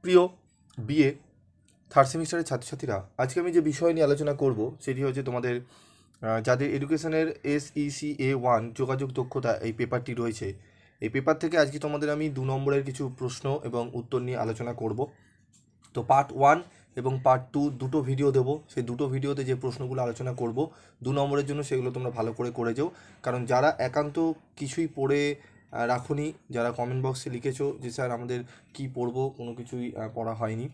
প্রিয় BA third সেমিস্টারের ছাত্রছাত্রীরা, আজকে আমি যে বিষয় নিয়ে আলোচনা করব সেটি হচ্ছে তোমাদের যাদের এডুকেশনের SECA1 যোগাযোগ দক্ষতা এই পেপারটি রয়েছে, এই পেপার থেকে আজকে তোমাদের আমি 2 নম্বরের কিছু প্রশ্ন এবং উত্তর নিয়ে আলোচনা করব। তো পার্ট 1 এবং পার্ট 2 দুটো ভিডিও দেবো, সেই দুটো ভিডিওতে যে প্রশ্নগুলো আলোচনা করব 2 নম্বরের জন্য সেগুলো তোমরা ভালো করে যাও। কারণ যারা একান্ত কিছুই পড়ে রাখুনি, যারা কমেন্ট বক্সে লিখেছো যে স্যার আমাদের কি পড়বো, কোনো কিছুই পড়া হয়নি,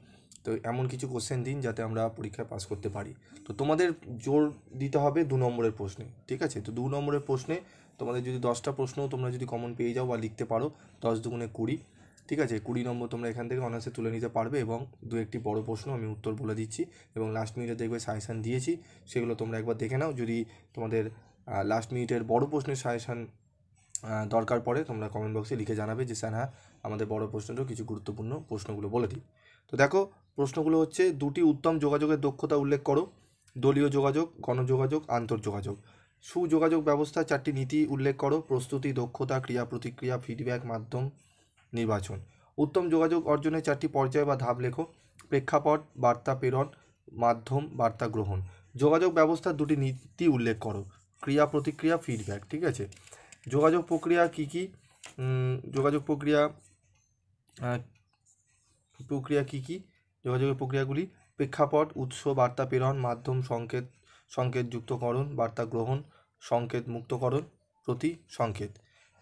তো এমন কিছু কোশ্চেন দিন যাতে আমরা পরীক্ষায় পাস করতে পারি। তো তোমাদের জোর দিতে হবে 2 নম্বরের প্রশ্নে, ঠিক আছে? তো 2 নম্বরের প্রশ্নে তোমাদের যদি 10টা প্রশ্ন তোমরা যদি কমন পেয়ে যাও বা লিখতে পারো, 10 দুগুণে 20, ঠিক আছে? 20 নম্বর তোমরা এখান থেকে অনার্সে তুলে নিতে পারবে। এবং দু একটি বড় প্রশ্ন আমি উত্তর বলে দিচ্ছি, এবং লাস্ট মিনিটে দেখবে সাজেশান দিয়েছি, সেগুলো তোমরা একবার দেখে নাও। যদি তোমাদের লাস্ট মিনিটের বড় প্রশ্নের সাজেশান দরকার পড়ে, তোমরা কমেন্ট বক্সে লিখে জানাবে যে স্যার হ্যাঁ আমাদের বড় প্রশ্নেরও কিছু গুরুত্বপূর্ণ প্রশ্নগুলো বলে দিই। তো দেখো, প্রশ্নগুলো হচ্ছে: দুটি উত্তম যোগাযোগের দক্ষতা উল্লেখ করো। দলীয় যোগাযোগ, গণযোগাযোগ, আন্তর্যোগাযোগ। সুযোগাযোগ ব্যবস্থা 4টি নীতি উল্লেখ করো। প্রস্তুতি, দক্ষতা, ক্রিয়া প্রতিক্রিয়া, ফিডব্যাক, মাধ্যম, নির্বাচন। উত্তম যোগাযোগ অর্জনের 4টি পর্যায় বা ধাপ লেখো। প্রেক্ষাপট, বার্তা প্রেরণ, মাধ্যম, বার্তা গ্রহণ। যোগাযোগ ব্যবস্থার 2টি নীতি উল্লেখ করো। ক্রিয়া প্রতিক্রিয়া, ফিডব্যাক, ঠিক আছে? যোগাযোগ প্রক্রিয়া কী কী? যোগাযোগ প্রক্রিয়া কী কী? যোগাযোগের প্রক্রিয়াগুলি: প্রেক্ষাপট, উৎস, বার্তা প্রেরণ, মাধ্যম, সংকেত যুক্তকরণ, বার্তা গ্রহণ, সংকেত মুক্তকরণ, প্রতি সংকেত।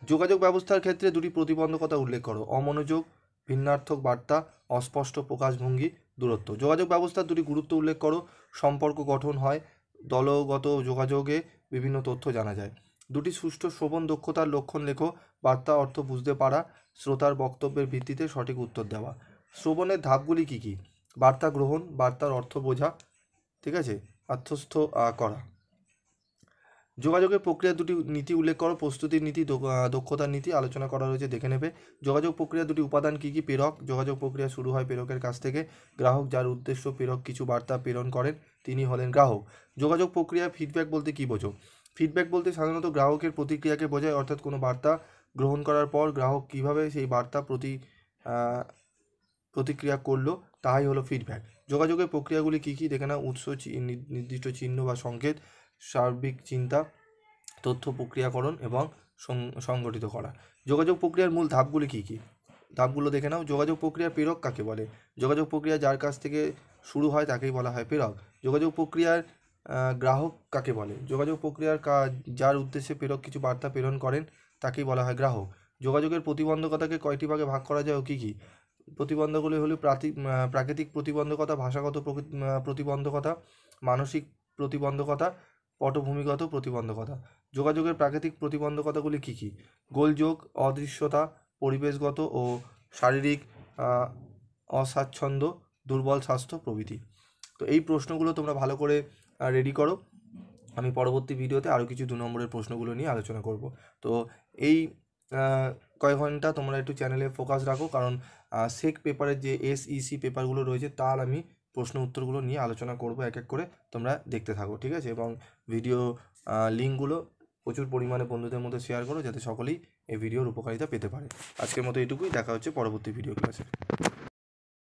যোগাযোগ ব্যবস্থার ক্ষেত্রে 2টি প্রতিবন্ধকতা উল্লেখ করো। অমনোযোগ, ভিন্নার্থক বার্তা, অস্পষ্ট প্রকাশভঙ্গি, দূরত্ব। যোগাযোগ ব্যবস্থার 2টি গুরুত্ব উল্লেখ করো। সম্পর্ক গঠন হয়, দলগত যোগাযোগে বিভিন্ন তথ্য জানা যায়। 2টি সুষ্ঠু শ্রবণ দক্ষতার লক্ষণ লেখো। বার্তা অর্থ বুঝতে পারা, শ্রোতার বক্তব্যের ভিত্তিতে সঠিক উত্তর দেওয়া। শ্রবণের ধাপগুলি কী কী? বার্তা গ্রহণ, বার্তার অর্থ বোঝা, ঠিক আছে, আত্মস্থ করা। যোগাযোগের প্রক্রিয়া 2টি নীতি উল্লেখ করো। প্রস্তুতির নীতি, দক্ষতার নীতি আলোচনা করা রয়েছে, দেখে নেবে। যোগাযোগ প্রক্রিয়া 2টি উপাদান কী কী? প্রেরক, যোগাযোগ প্রক্রিয়া শুরু হয় প্রেরকের কাছ থেকে। গ্রাহক, যার উদ্দেশ্য প্রেরক কিছু বার্তা প্রেরণ করেন, তিনি হলেন গ্রাহক। যোগাযোগ প্রক্রিয়া ফিডব্যাক বলতে কী বোঝো? ফিডব্যাক বলতে সাধারণত গ্রাহকের প্রতিক্রিয়াকে বোঝায়, অর্থাৎ কোনো বার্তা গ্রহণ করার পর গ্রাহক কীভাবে সেই বার্তা প্রতিক্রিয়া করলো, তাই হলো ফিডব্যাক। যোগাযোগের প্রক্রিয়াগুলি কী কী দেখে নাও। উৎস, নির্দিষ্ট চিহ্ন বা সংকেত, সার্বিক চিন্তা, তথ্য প্রক্রিয়াকরণ এবং সংগঠিত করা। যোগাযোগ প্রক্রিয়ার মূল ধাপগুলি কী কী? ধাপগুলো দেখে নাও। যোগাযোগ প্রক্রিয়ার প্রেরক কাকে বলে? যোগাযোগ প্রক্রিয়া যার কাছ থেকে শুরু হয় তাকেই বলা হয় প্রেরক। যোগাযোগ প্রক্রিয়ার গ্রাহক কাকে বলে? যোগাযোগ প্রক্রিয়ার যার উদ্দেশ্যে প্রেরক কিছু বার্তা প্রেরণ করেন তাকেই বলা হয় গ্রাহক। যোগাযোগের প্রতিবন্ধকতাকে কয়টি ভাগে ভাগ করা যায় ও কী কী? প্রতিবন্ধকগুলি হলো প্রাকৃতিক প্রতিবন্ধকতা, ভাষাগত প্রতিবন্ধকতা, মানসিক প্রতিবন্ধকতা, পটভূমিগত প্রতিবন্ধকতা। যোগাযোগের প্রাকৃতিক প্রতিবন্ধকতাগুলি কী কী? গোলযোগ, অদৃশ্যতা, পরিবেশগত ও শারীরিক অস্বাচ্ছন্দ্য, দুর্বল স্বাস্থ্য প্রভৃতি। তো এই প্রশ্নগুলো তোমরা ভালো করে রেডি করো। আমি পরবর্তী ভিডিওতে আরও কিছু 2 নম্বরের প্রশ্নগুলো নিয়ে আলোচনা করব। তো এই কয়েক ঘন্টা তোমরা একটু চ্যানেলে ফোকাস রাখো, কারণ সেক পেপারের যে SEC পেপারগুলো রয়েছে তার আমি প্রশ্ন উত্তরগুলো নিয়ে আলোচনা করব এক এক করে, তোমরা দেখতে থাকো, ঠিক আছে? এবং ভিডিও লিঙ্কগুলো প্রচুর পরিমাণে বন্ধুদের মধ্যে শেয়ার করো, যাতে সকলেই এই ভিডিওর উপকারিতা পেতে পারে। আজকের মতো এটুকুই, দেখা হচ্ছে পরবর্তী ভিডিও ক্লাসে।